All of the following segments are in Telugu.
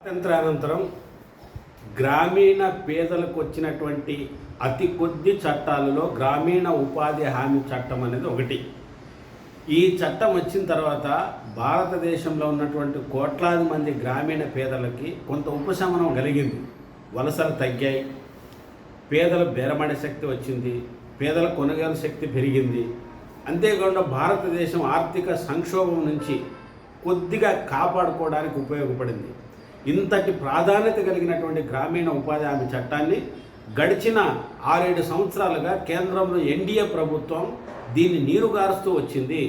స్వాతంత్రానంతరం గ్రామీణ పేదలకు వచ్చినటువంటి అతి కొద్ది చట్టాలలో గ్రామీణ ఉపాధి హామీ చట్టం అనేది ఒకటి. ఈ చట్టం వచ్చిన తర్వాత భారతదేశంలో ఉన్నటువంటి కోట్లాది మంది గ్రామీణ పేదలకి కొంత ఉపశమనం కలిగింది. వలసలు తగ్గాయి, పేదల బేరమడే శక్తి వచ్చింది, పేదల కొనుగోలు శక్తి పెరిగింది. అంతేకాకుండా భారతదేశం ఆర్థిక సంక్షోభం నుంచి కొద్దిగా కాపాడుకోవడానికి ఉపయోగపడింది. ఇంతటి ప్రాధాన్యత కలిగినటువంటి గ్రామీణ ఉపాధి హామీ చట్టాన్ని గడిచిన 6-7 సంవత్సరాలుగా కేంద్రంలో ఎన్డీఏ ప్రభుత్వం దీన్ని నీరుగారుస్తూ వచ్చింది.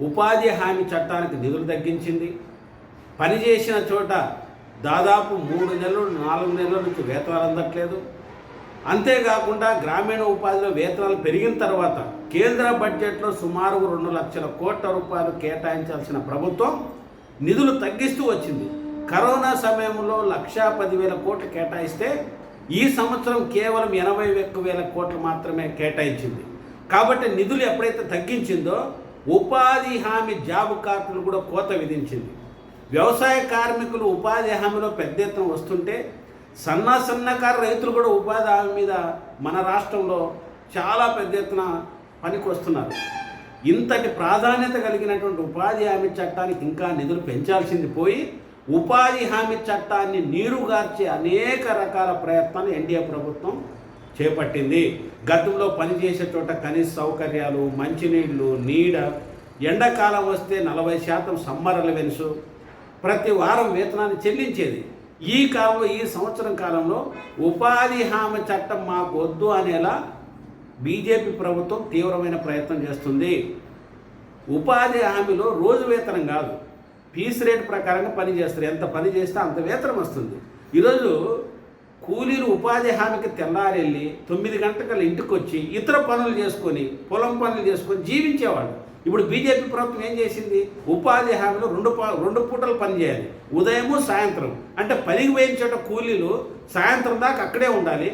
ఉపాధి హామీ చట్టానికి నిధులు తగ్గించింది. పనిచేసిన చోట దాదాపు 3 నెలలు 4 నెలల నుంచి వేతనాలు అందట్లేదు. అంతేకాకుండా గ్రామీణ ఉపాధిలో వేతనాలు పెరిగిన తర్వాత కేంద్ర బడ్జెట్లో సుమారు 2 లక్షల కోట్ల రూపాయలు కేటాయించాల్సిన ప్రభుత్వం నిధులు తగ్గిస్తూ వచ్చింది. కరోనా సమయంలో 1,10,000 కోట్లు కేటాయిస్తే ఈ సంవత్సరం కేవలం 81,000 కోట్లు మాత్రమే కేటాయించింది. కాబట్టి నిధులు ఎప్పుడైతే తగ్గించిందో ఉపాధి హామీ జాబ్ కార్డులు కూడా కోత విధించింది. వ్యవసాయ కార్మికులు ఉపాధి హామీలో పెద్ద ఎత్తున వస్తుంటే సన్నకారు రైతులు కూడా ఉపాధి హామీ మీద మన రాష్ట్రంలో చాలా పెద్ద ఎత్తున పనికి వస్తున్నారు. ఇంతటి ప్రాధాన్యత కలిగినటువంటి ఉపాధి హామీ చట్టానికి ఇంకా నిధులు పెంచాల్సింది పోయి ఉపాధి హామీ చట్టాన్ని నీరుగార్చే అనేక రకాల ప్రయత్నాలు ఎన్డీఏ ప్రభుత్వం చేపట్టింది. గతంలో పనిచేసే చోట కనీస సౌకర్యాలు, మంచినీళ్లు, నీడ, ఎండాకాలం వస్తే 40% సమ్మర్ అలవెన్సు, ప్రతి వారం వేతనాన్ని చెల్లించేది. ఈ సంవత్సరం కాలంలో ఉపాధి హామీ చట్టం మాకు వద్దు అనేలా బీజేపీ ప్రభుత్వం తీవ్రమైన ప్రయత్నం చేస్తుంది. ఉపాధి హామీలో రోజు వేతనం కాదు, పీస్ రేట్ ప్రకారంగా పని చేస్తారు. ఎంత పని చేస్తే అంత వేతనం వస్తుంది. ఈరోజు కూలీలు ఉపాధి హామీకి తెల్లారెళ్ళి 9 గంటల ఇంటికి వచ్చి ఇతర పనులు చేసుకొని, పొలం పనులు చేసుకొని జీవించేవాళ్ళు. ఇప్పుడు బీజేపీ ప్రభుత్వం ఏం చేసింది? ఉపాధి హామీలో 2 పూటలు పని చేయాలి, ఉదయము సాయంత్రం. అంటే పనికి పోయిన చోట కూలీలు సాయంత్రం దాకా అక్కడే ఉండాలి.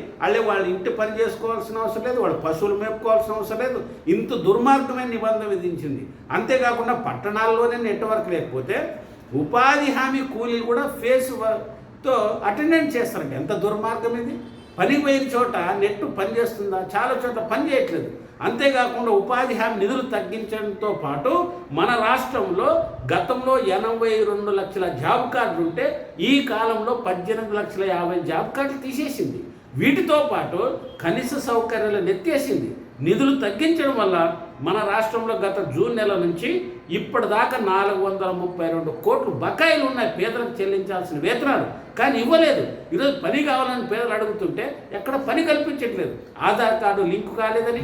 వాళ్ళ ఇంటి పని చేసుకోవాల్సిన అవసరం లేదు, వాళ్ళ పశువులు మేపుకోవాల్సిన అవసరం లేదు. ఇంత దుర్మార్గమైన నిబంధన విధించింది. అంతేకాకుండా పట్టణాల్లోనే నెట్వర్క్ లేకపోతే ఉపాధి హామీ కూలీలు కూడా ఫేస్తో అటెండెన్స్ చేస్తారంట. ఎంత దుర్మార్గం ఇది! పనికి పోయిన చోట నెట్ పని చేస్తుందా? చాలా చోట్ల పని చేయట్లేదు. అంతేకాకుండా ఉపాధి హామీ నిధులు తగ్గించడంతో పాటు మన రాష్ట్రంలో గతంలో 82 లక్షల జాబ్ కార్డులు ఉంటే ఈ కాలంలో 18,50,000 జాబ్ కార్డులు తీసేసింది. వీటితో పాటు కనీస సౌకర్యాలను ఎత్తేసింది. నిధులు తగ్గించడం వల్ల మన రాష్ట్రంలో గత జూన్ నెల నుంచి ఇప్పటిదాకా 432 కోట్లు బకాయిలు ఉన్నాయి పేదలకు చెల్లించాల్సిన వేతనాలు. కానీ ఇవ్వలేదు. ఈరోజు పని కావాలని పేదలు అడుగుతుంటే ఎక్కడ పని కల్పించట్లేదు. ఆధార్ కార్డు లింకు కాలేదని,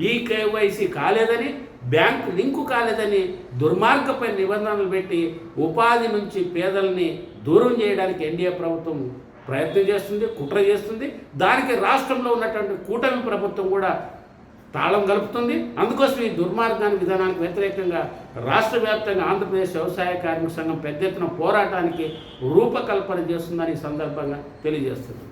ఈకేవైసీ కాలేదని, బ్యాంకు లింకు కాలేదని దుర్మార్గపై నిబంధనలు పెట్టి ఉపాధి నుంచి పేదల్ని దూరం చేయడానికి ఎన్డీఏ ప్రభుత్వం ప్రయత్నం చేస్తుంది, కుట్ర చేస్తుంది. దానికి రాష్ట్రంలో ఉన్నటువంటి కూటమి ప్రభుత్వం కూడా తాళం కలుపుతుంది. అందుకోసం ఈ దుర్మార్గానికి విధానానికి వ్యతిరేకంగా రాష్ట్ర వ్యాప్తంగా ఆంధ్రప్రదేశ్ వ్యవసాయ కార్మిక సంఘం పెద్ద ఎత్తున పోరాటానికి రూపకల్పన చేస్తుందని ఈ సందర్భంగా తెలియజేస్తుంది.